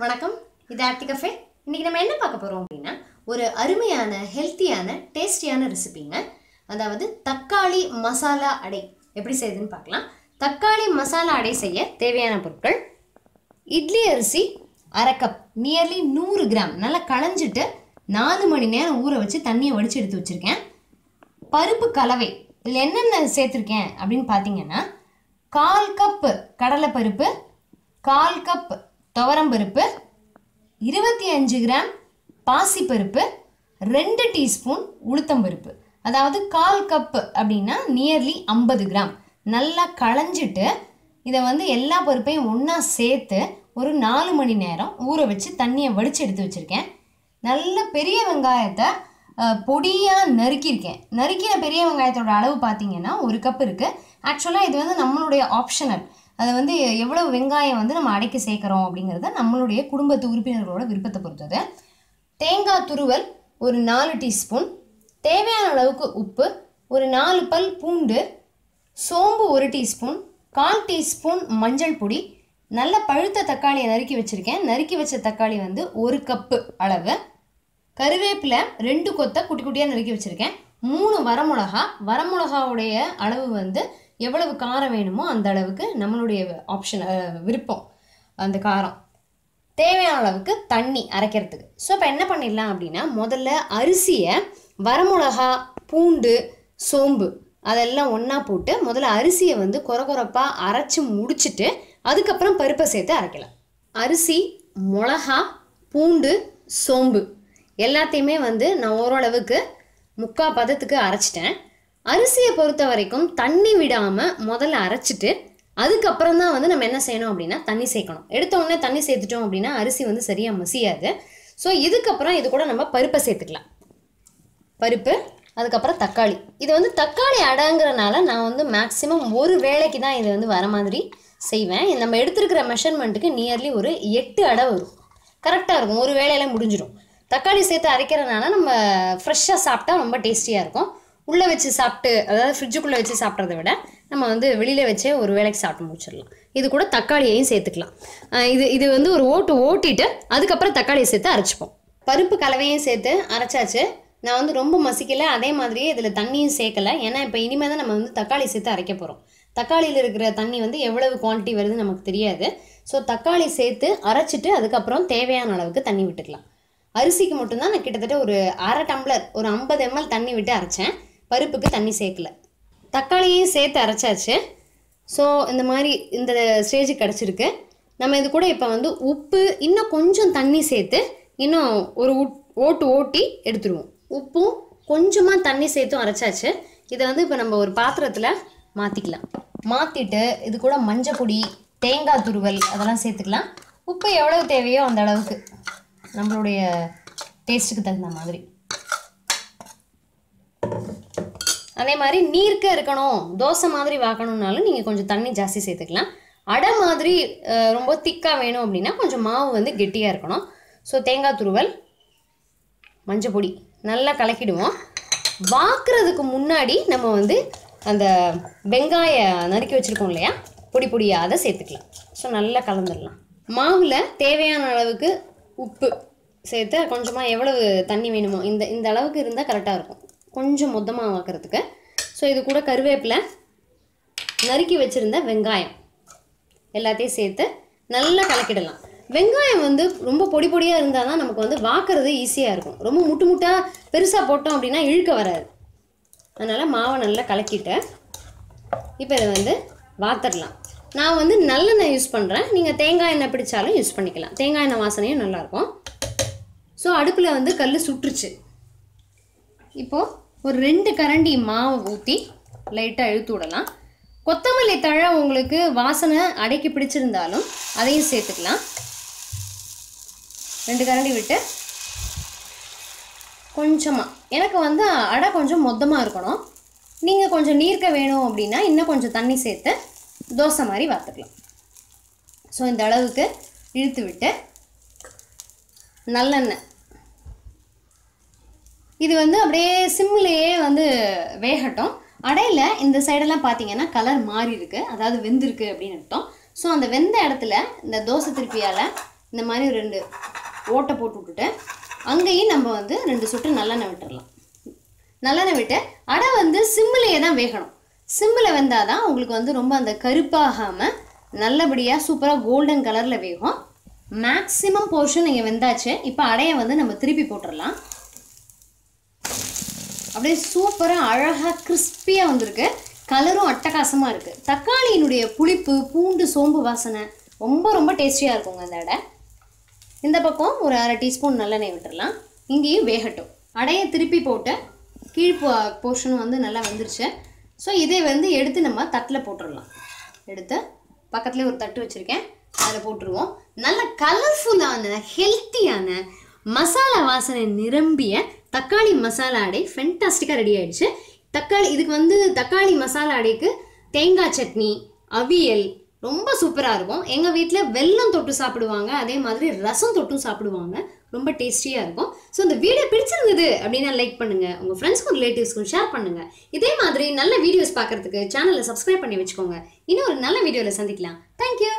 வணக்கம், இது ஆப்டி கஃபே. இன்றைக்கி நம்ம என்ன பார்க்க போகிறோம் அப்படின்னா, ஒரு அருமையான ஹெல்த்தியான டேஸ்டியான ரெசிபிங்க. அதாவது தக்காளி மசாலா அடை எப்படி செய்யுதுன்னு பார்க்கலாம். தக்காளி மசாலா அடை செய்ய தேவையான பொருட்கள்: இட்லி அரிசி அரை கப், நியர்லி 100 கிராம், நல்லா களைஞ்சிட்டு 4 மணி நேரம் ஊற வச்சு தண்ணியை வடித்து எடுத்து வச்சுருக்கேன். பருப்பு கலவை இதில் என்னென்ன சேர்த்துருக்கேன் அப்படின்னு பார்த்தீங்கன்னா, 1/4 கப் கடலைப்பருப்பு, 1/4 கப் துவரம்பருப்பு, 25 கிராம் பாசிப்பருப்பு, 2 டீஸ்பூன் உளுத்தம்பருப்பு. அதாவது 1/4 கப் அப்படின்னா நியர்லி 50 கிராம். நல்லா களைஞ்சிட்டு இதை எல்லா பருப்பையும் ஒன்றா சேர்த்து ஒரு 4 மணி நேரம் ஊற வச்சு தண்ணியை வடித்து எடுத்து வச்சுருக்கேன். நல்ல பெரிய வெங்காயத்தை பொடியாக நறுக்கியிருக்கேன். நறுக்கின பெரிய வெங்காயத்தோட அளவு பார்த்தீங்கன்னா 1 கப் இருக்குது. ஆக்சுவலாக இது நம்மளுடைய ஆப்ஷனல். அது எவ்வளவு வெங்காயம் நம்ம அடைக்க சேர்க்குறோம் அப்படிங்கிறத நம்மளுடைய குடும்பத்து உறுப்பினர்களோட விருப்பத்தை பொறுத்தது. தேங்காய் துருவல் ஒரு 4 டீஸ்பூன், தேவையான அளவுக்கு உப்பு, ஒரு 4 பல் பூண்டு, சோம்பு 1 டீஸ்பூன், 1/4 டீஸ்பூன் மஞ்சள் பொடி, நல்ல பழுத்த தக்காளியை நறுக்கி வச்சுருக்கேன். நறுக்கி வச்ச தக்காளி 1 கப்பு அளவு, கருவேப்பிலை 2 கொத்தை குட்டி குட்டியாக நறுக்கி வச்சுருக்கேன், 3 வரமிளகா. வரமிளகாவுடைய அளவு எவ்வளவு காரம் வேணுமோ அந்த அளவுக்கு நம்மளுடைய ஆப்ஷன் விருப்பம் அந்த காரம். தேவையான அளவுக்கு தண்ணி அரைக்கிறதுக்கு. ஸோ இப்போ என்ன பண்ணிடலாம் அப்படின்னா, முதல்ல அரிசியை வரமிளகா, பூண்டு, சோம்பு அதெல்லாம் ஒன்றா போட்டு முதல்ல அரிசியை கொரகொரப்பாக அரைச்சி முடிச்சுட்டு அதுக்கப்புறம் பருப்பை சேர்த்து அரைக்கலாம். அரிசி, மிளகா, பூண்டு, சோம்பு எல்லாத்தையுமே நான் ஓரளவுக்கு 3/4 பதத்துக்கு அரைச்சிட்டேன். அரிசியை பொறுத்த வரைக்கும் தண்ணி விடாமல் முதல்ல அரைச்சிட்டு அதுக்கப்புறம் தான் நம்ம என்ன செய்யணும் அப்படின்னா தண்ணி சேர்க்கணும். எடுத்த உடனே தண்ணி சேர்த்துட்டோம் அப்படின்னா அரிசி சரியாக மசியாது. ஸோ இதுக்கப்புறம் இது கூட நம்ம பருப்பை சேர்த்துக்கலாம். பருப்பு, அதுக்கப்புறம் தக்காளி. இது தக்காளி அடைங்கிறனால நான் மேக்ஸிமம் ஒரு வேளைக்கு தான் இது வர மாதிரி செய்வேன். நம்ம எடுத்துருக்கிற மெஷர்மெண்ட்டுக்கு நியர்லி ஒரு 8 அடை வரும். கரெக்டாக இருக்கும், ஒரு வேளையில் முடிஞ்சிடும். தக்காளி சேர்த்து அரைக்கிறதுனால நம்ம ஃப்ரெஷ்ஷாக சாப்பிட்டா ரொம்ப டேஸ்டியாக இருக்கும். உள்ளே வச்சு சாப்பிட்டு, அதாவது ஃப்ரிட்ஜுக்குள்ளே வச்சு சாப்பிட்றத விட நம்ம வெளியில் வச்சே ஒரு வேளைக்கு சாப்பிட்டு முடிச்சிடலாம். இது கூட தக்காளியையும் சேர்த்துக்கலாம். இது ஒரு ஓட்டிட்டு அதுக்கப்புறம் தக்காளியை சேர்த்து அரைச்சிப்போம். பருப்பு கலவையும் சேர்த்து அரைச்சாச்சு. நான் ரொம்ப மசிக்கலை, அதே மாதிரியே இதில் தண்ணியும் சேர்க்கலை. ஏன்னா இப்போ இனிமேல் தான் நம்ம தக்காளி சேர்த்து அரைக்க போகிறோம். தக்காளியில் இருக்கிற தண்ணி எவ்வளவு குவான்டிட்டி வருதுன்னு நமக்கு தெரியாது. ஸோ தக்காளி சேர்த்து அரைச்சிட்டு அதுக்கப்புறம் தேவையான அளவுக்கு தண்ணி விட்டுக்கலாம். அரிசிக்கு மட்டும்தான் நான் கிட்டத்தட்ட ஒரு அரை டம்ளர், ஒரு 50 ml தண்ணி விட்டு அரைச்சேன். பருப்புக்கு தண்ணி சேர்க்கல. தக்காளியும் சேர்த்து அரைச்சாச்சு. ஸோ இந்த மாதிரி இந்த ஸ்டேஜுக்கு கிடச்சிருக்கு. நம்ம இது கூட இப்போ உப்பு, இன்னும் கொஞ்சம் தண்ணி சேர்த்து இன்னும் ஒரு ஓட்டி எடுத்துருவோம். உப்பும் கொஞ்சமாக தண்ணி சேர்த்தும் அரைச்சாச்சு. இதை இப்போ நம்ம ஒரு பாத்திரத்தில் மாற்றிக்கலாம். மாற்றிட்டு இது கூட மஞ்சள் பொடி, தேங்காய் துருவல் அதெல்லாம் சேர்த்துக்கலாம். உப்பு எவ்வளவு தேவையோ அந்த அளவுக்கு நம்மளுடைய டேஸ்ட்டுக்கு தகுந்த மாதிரி. அதே மாதிரி நீர்க்க இருக்கணும், தோசை மாதிரி வாக்கணும்னாலும் நீங்கள் கொஞ்சம் தண்ணி ஜாஸ்தி சேர்த்துக்கலாம். அடை மாதிரி ரொம்ப திக்காக வேணும் அப்படின்னா கொஞ்சம் மாவு கெட்டியாக இருக்கணும். ஸோ தேங்காய் துருவல், மஞ்சள் பொடி நல்லா கலக்கிடுவோம். வாக்குறதுக்கு முன்னாடி நம்ம அந்த வெங்காயம் நறுக்கி வச்சுருக்கோம் இல்லையா, பொடி பொடியாக, அதை சேர்த்துக்கலாம். ஸோ நல்லா கலந்துடலாம். மாவில் தேவையான அளவுக்கு உப்பு சேர்த்து கொஞ்சமாக எவ்வளவு தண்ணி வேணுமோ இந்த அளவுக்கு இருந்தால் கரெக்டாக இருக்கும், கொஞ்சம் மொத்தமாக வாக்குறதுக்கு. ஸோ இது கூட கருவேப்பிலை, நறுக்கி வச்சுருந்த வெங்காயம் எல்லாத்தையும் சேர்த்து நல்லா கலக்கிடலாம். வெங்காயம் ரொம்ப பொடி பொடியாக இருந்தால் தான் நமக்கு வாக்குறது ஈஸியாக இருக்கும். ரொம்ப முட்டு முட்டாக பெருசாக போட்டோம் அப்படின்னா இழுக்க வராது. அதனால் மாவை நல்லா கலக்கிட்டு இப்போ இதை வாத்தரலாம். நான் நல்லெண்ணெய் யூஸ் பண்ணுறேன். நீங்கள் தேங்காய் எண்ணெய் பிடிச்சாலும் யூஸ் பண்ணிக்கலாம். தேங்காய் எண்ணெய் வாசனையும் நல்லாயிருக்கும். ஸோ அடுப்பில் கல் சுட்டுருச்சு. இப்போது ஒரு 2 கரண்டி மாவு ஊற்றி லைட்டாக இழுத்து விடலாம். கொத்தமல்லி தழை உங்களுக்கு வாசனை அடைக்கி பிடிச்சிருந்தாலும் அதையும் சேர்த்துக்கலாம். 2 கரண்டி விட்டு கொஞ்சமாக, எனக்கு அடை கொஞ்சம் மொத்தமாக இருக்கணும். நீங்கள் கொஞ்சம் நீர்க்க வேணும் அப்படின்னா இன்னும் கொஞ்சம் தண்ணி சேர்த்து தோசை மாதிரி வாத்துக்கலாம். ஸோ இந்த அளவுக்கு இழுத்து விட்டு நல்லெண்ணெய், இது அப்படியே சிம்லேயே வேகட்டும். அடையில் இந்த சைடெல்லாம் பார்த்தீங்கன்னா கலர் மாறி இருக்குது, அதாவது வெந்திருக்கு அப்படின்னு அர்த்தம். ஸோ அந்த வெந்த இடத்துல இந்த தோசை திருப்பியால் இந்த மாதிரி ஒரு 2 ஓட்டை போட்டு விட்டுட்டு அங்கேயும் நம்ம வந்து 2 சொட்டு நல்லெண்ணெய் விட்டுடலாம். நல்லெண்ணெய் விட்டு அடை வந்து சிம்மிலேயே தான் வேகணும். சிம்மில் வெந்தால் தான் உங்களுக்கு வந்து ரொம்ப அந்த கருப்பாகாமல் நல்லபடியாக சூப்பராக கோல்டன் கலரில் வேகும். மேக்ஸிமம் போர்ஷன் நீங்கள் வெந்தாச்சு. இப்போ அடையை வந்து நம்ம திருப்பி போட்டுடலாம். அப்படியே சூப்பராக அழகாக கிறிஸ்பியாக வந்திருக்கு. கலரும் அட்டகாசமாக இருக்குது. தக்காளியினுடைய புளிப்பு, பூண்டு, சோம்பு வாசனை ரொம்ப டேஸ்டியாக இருக்குங்க அந்த அடை. இந்த பக்கம் ஒரு 1/2 டீஸ்பூன் நல்லெண்ணெய் விட்டுடலாம். இங்கேயும் வேகட்டும். அடையை திருப்பி போட்டு கீழ் போர்ஷனும் வந்து நல்லா வந்துருச்சு. ஸோ இதை வந்து எடுத்து நம்ம தட்டில் போட்டுடலாம். எடுத்து பக்கத்துலேயே ஒரு தட்டு வச்சுருக்கேன், அதில் போட்டுருவோம். நல்ல கலர்ஃபுல்லான ஹெல்த்தியான மசாலா வாசனை நிரம்பிய தக்காளி மசாலா அடை ஃபென்டாஸ்டிக்காக ரெடி ஆகிடுச்சு. இதுக்கு வந்து தக்காளி மசாலா அடைக்கு தேங்காய் சட்னி, அவியல் ரொம்ப சூப்பராக இருக்கும். எங்கள் வீட்டில் வெல்லம் தொட்டு சாப்பிடுவாங்க, அதே மாதிரி ரசம் தொட்டும் சாப்பிடுவாங்க. ரொம்ப டேஸ்டியாக இருக்கும். ஸோ இந்த வீடியோ பிடிச்சிருந்தது அப்படின்னா லைக் பண்ணுங்கள், உங்கள் ஃப்ரெண்ட்ஸ்க்கும் ரிலேட்டிவ்ஸ்க்கும் ஷேர் பண்ணுங்கள். இதே மாதிரி நல்ல வீடியோஸ் பார்க்குறதுக்கு சேனலை சப்ஸ்கிரைப் பண்ணி வச்சுக்கோங்க. இன்னும் ஒரு நல்ல வீடியோவில் சந்திக்கலாம். தேங்க்யூ.